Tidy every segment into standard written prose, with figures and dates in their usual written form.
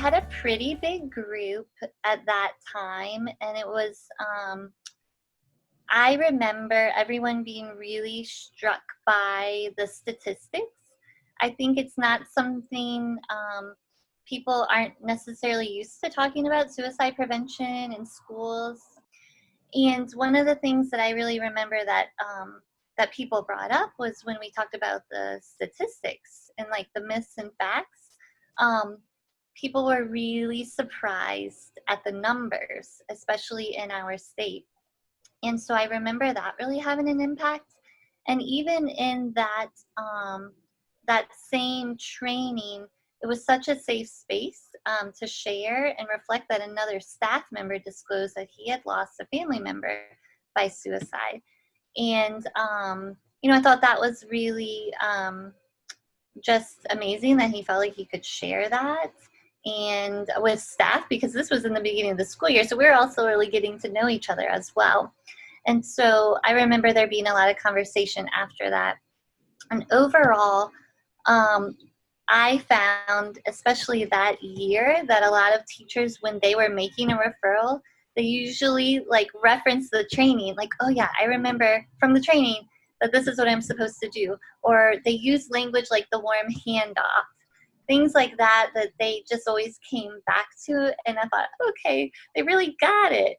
had a pretty big group at that time, and it was, I remember everyone being really struck by the statistics. I think it's not something people aren't necessarily used to talking about, suicide prevention in schools. And one of the things that I really remember that that people brought up was when we talked about the statistics and like the myths and facts. Um, People were really surprised at the numbers, especially in our state. And so I remember that really having an impact. And even in that that same training, it was such a safe space to share and reflect that another staff member disclosed that he had lost a family member by suicide. And I thought that was really just amazing that he felt like he could share that and with staff, because this was in the beginning of the school year, so we were also really getting to know each other as well. And so I remember there being a lot of conversation after that. And overall, I found, especially that year, that a lot of teachers, when they were making a referral, they usually like reference the training, like, oh yeah, I remember from the training that this is what I'm supposed to do. Or they use language like the warm handoff, things like that, that they just always came back to. And I thought, okay, they really got it.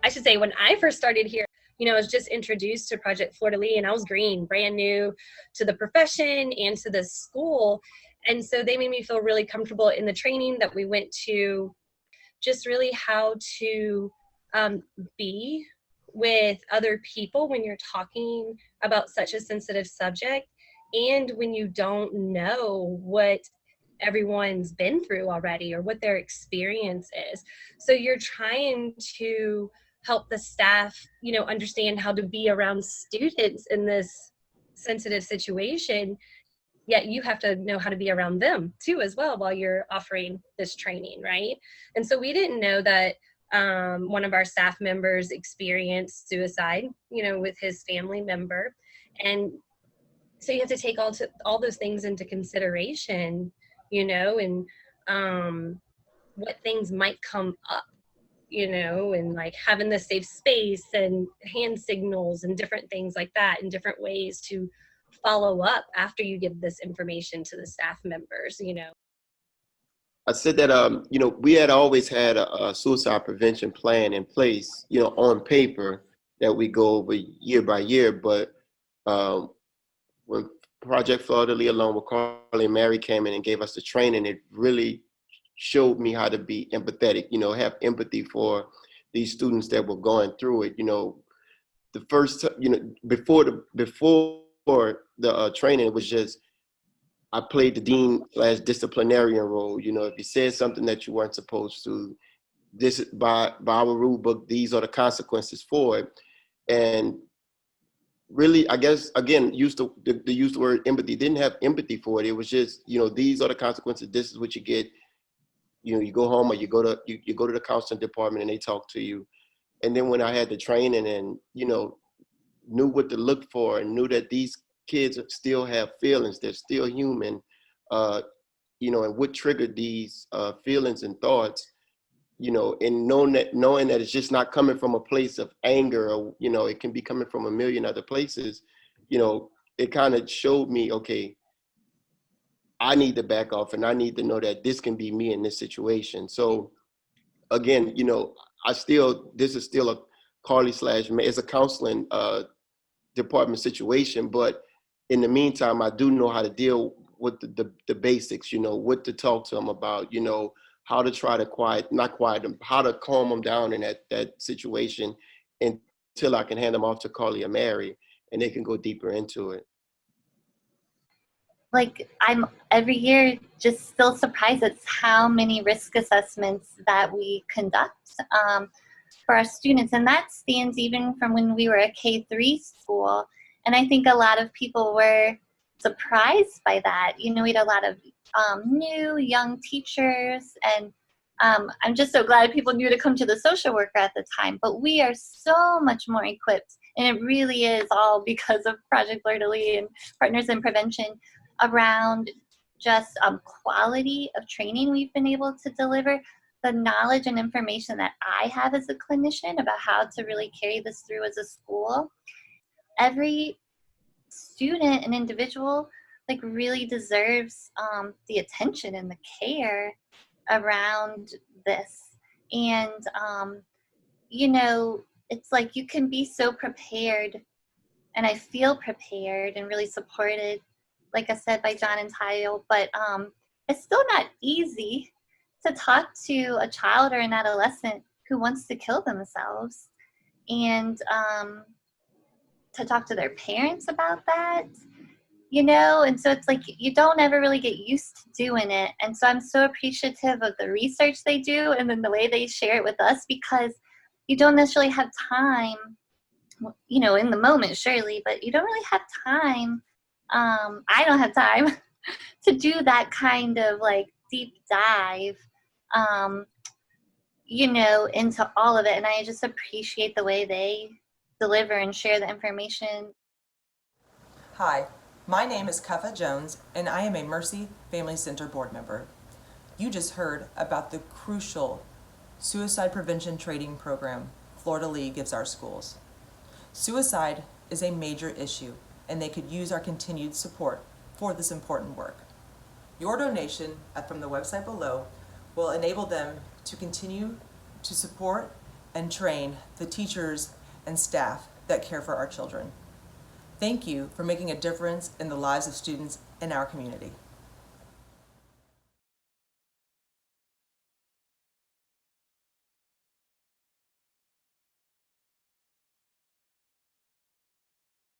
I should say, when I first started here, I was just introduced to Project Fleur-de-lis, and I was green, brand new to the profession and to the school. And so they made me feel really comfortable in the training that we went to, just really how to be with other people when you're talking about such a sensitive subject, and when you don't know what everyone's been through already or what their experience is. So you're trying to help the staff, understand how to be around students in this sensitive situation, yet you have to know how to be around them too as well while you're offering this training, right? And so we didn't know that one of our staff members experienced suicide, with his family member. And so you have to take all those things into consideration, and what things might come up, and like having the safe space and hand signals and different things like that, and different ways to follow up after you give this information to the staff members. I said that, we had always had a suicide prevention plan in place, on paper that we go over year by year. But when Project Fleur-de-lis, along with Carly and Mary, came in and gave us the training, it really showed me how to be empathetic, have empathy for these students that were going through it. The first, before the training, it was just, I played the dean/disciplinarian role. If you said something that you weren't supposed to, this by our rule book, these are the consequences for it. And really, I guess, again, use the word empathy, didn't have empathy for it. It was just, these are the consequences. This is what you get. You go home, or you go to the counseling department and they talk to you. And then when I had the training and, knew what to look for, and knew that these kids still have feelings, they're still human, and what triggered these feelings and thoughts, and knowing that it's just not coming from a place of anger, or, it can be coming from a million other places, it kind of showed me, okay, I need to back off, and I need to know that this can be me in this situation. So again, this is still a Carly / it's a counseling department situation, but in the meantime, I do know how to deal with the basics, what to talk to them about, how to try to not quiet them, how to calm them down in that situation until I can hand them off to Carly or Mary and they can go deeper into it. Like, I'm every year just still surprised at how many risk assessments that we conduct for our students. And that stands even from when we were a K-3 school. And I think a lot of people were surprised by that. We had a lot of new young teachers, and I'm just so glad people knew to come to the social worker at the time, but we are so much more equipped, and it really is all because of Project Fleur-de-lis and Partners in Prevention around just quality of training we've been able to deliver, the knowledge and information that I have as a clinician about how to really carry this through as a school. Every student and individual like really deserves the attention and the care around this. And you know, it's like you can be so prepared, and I feel prepared and really supported, like I said, by John and Tyle, but it's still not easy to talk to a child or an adolescent who wants to kill themselves, and to talk to their parents about that, you know. And so it's like you don't ever really get used to doing it. And so I'm so appreciative of the research they do and then the way they share it with us, because you don't necessarily have time, you know, in the moment, surely, but you don't really have time. I don't have time to do that kind of like deep dive, um, you know, into all of it. And I just appreciate the way they deliver and share the information. Hi, my name is Kuffa Jones, and I am a Mercy Family Center board member. You just heard about the crucial suicide prevention training program Fleur-de-lis gives our schools. Suicide is a major issue, and they could use our continued support for this important work. Your donation from the website below will enable them to continue to support and train the teachers and staff that care for our children. Thank you for making a difference in the lives of students in our community.